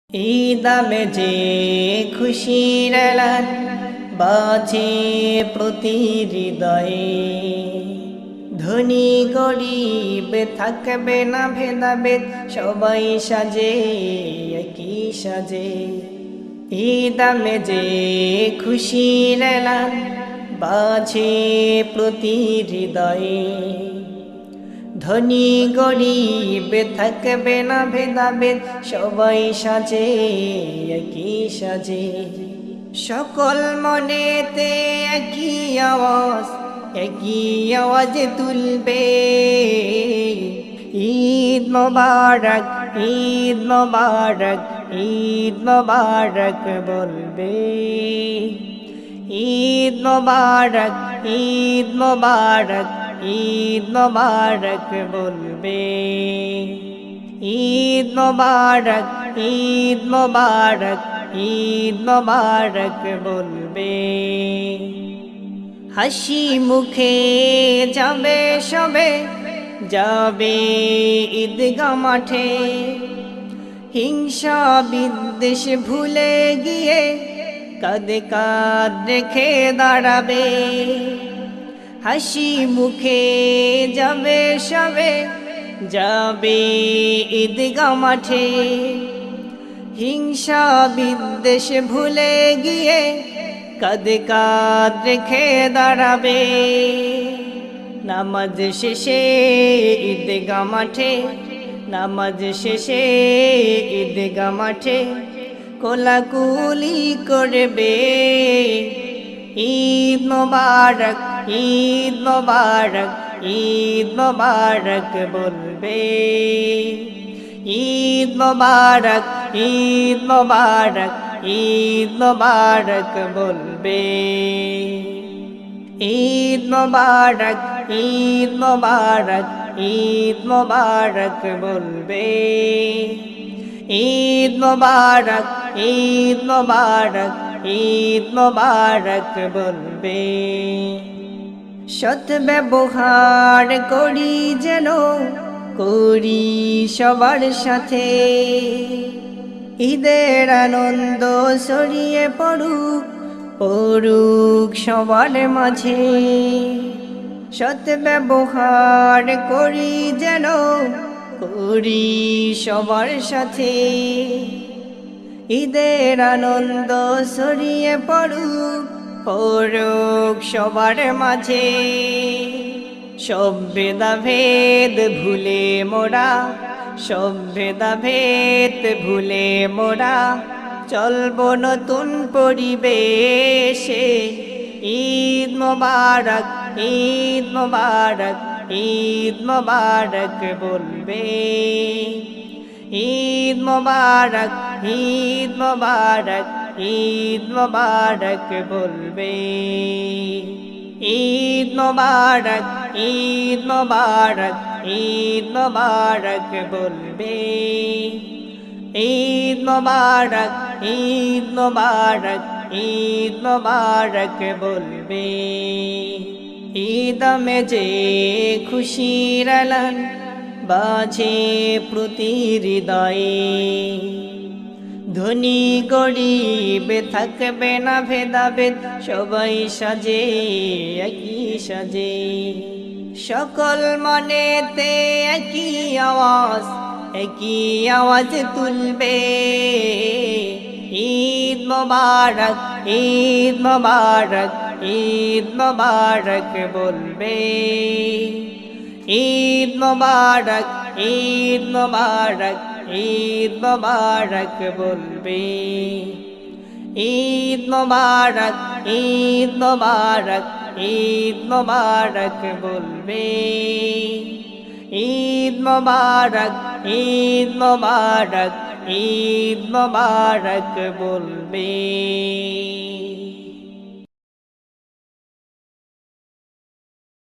ঈদ যে খুশির এলান বাজে প্রতি হৃদয়ে, ধনী গরিব থাকবে না ভেদাভেদ, সবাই সাজে একই সাজে। ঈদ যে খুশির এলান বাজে প্রতি হৃদয়ে, ধনী গরিব থাকবে না ভেদাভেদ, সবাই সাজে একই সাজে। সকল মনেতে একই আওয়াজ তুলবে, ঈদ মোবারক ঈদ মোবারক ঈদ মোবারক বলবে। ঈদ মোবারক ঈদ মোবারক ঈদ মোবারক বলবে। ঈদ মোবারক ঈদ মোবারক ঈদ মোবারক বলবে। হাসি মুখে যাবে সবে, যাবে ঈদগাহ মাঠে, হিংসা বিদ্বেষ ভুলে গিয়ে কাঁধে কাঁধ রেখে দাঁড়াবে। হাসি মুখে যাবে সবে, যাবে ঈদগাহ মাঠে, হিংসা বিদ্বেষ ভুলে গিয়ে কাঁধে কাঁধ রেখে দাঁড়াবে। নামাজ শেষে ঈদগাহ মাঠে, নামাজ শেষে ঈদগাহ মাঠে কোলাকুলি করবে। ঈদ মোবারক ঈদ মোবারক ঈদ মোবারক বলবে। ঈদ মোবারক ঈদ মোবারক ঈদ মোবারক বলবে। ঈদ মোবারক ঈদ মোবারক ঈদ মোবারক বলবে। ঈদ মোবারক ঈদ মোবারক ঈদ মোবারক বলবে। সৎ ব্যবহার করি যেন করি সবার সাথে, ঈদের আনন্দ ছড়িয়ে পড়ুক পড়ুক সবার মাঝে। সৎ ব্যবহার করি যেন করি সবার সাথে, ঈদের আনন্দ ছড়িয়ে পড়ুক পড়ুক সবার মাঝে। সব ভেদাভেদ ভুলে মোরা, সব ভেদাভেদ ভুলে মোরা চলবো নতুন পরিবেশে। ঈদ মোবারক ঈদ মোবারক ঈদ মোবারক বলবে। ঈদ মোবারক ঈদ মোবারক ঈদ মোবারক বলবে। ঈদ মোবারক ঈদ মোবারক ঈদ মোবারক বলবে। ঈদ মোবারক ঈদ মোবারক ঈদ মোবারক বলবে। ঈদ যে খুশির এলান বাজে প্রতি হৃদয়ে, ধনী গরিব থাকবে না ভেদাভেদ, সবাই সাজে একই সাজে। সকল মনেতে একই আওয়াজ তুলবে। ঈদ মোবারক ঈদ মোবারক ঈদ মোবারক বলবে। ঈদ মোবারক ঈদ মোবারক ঈদ মোবারক বলবে। ঈদ মোবারক ঈদ মোবারক ঈদ মোবারক বলবে। ঈদ মোবারক ঈদ মোবারক ঈদ মোবারক বলবে।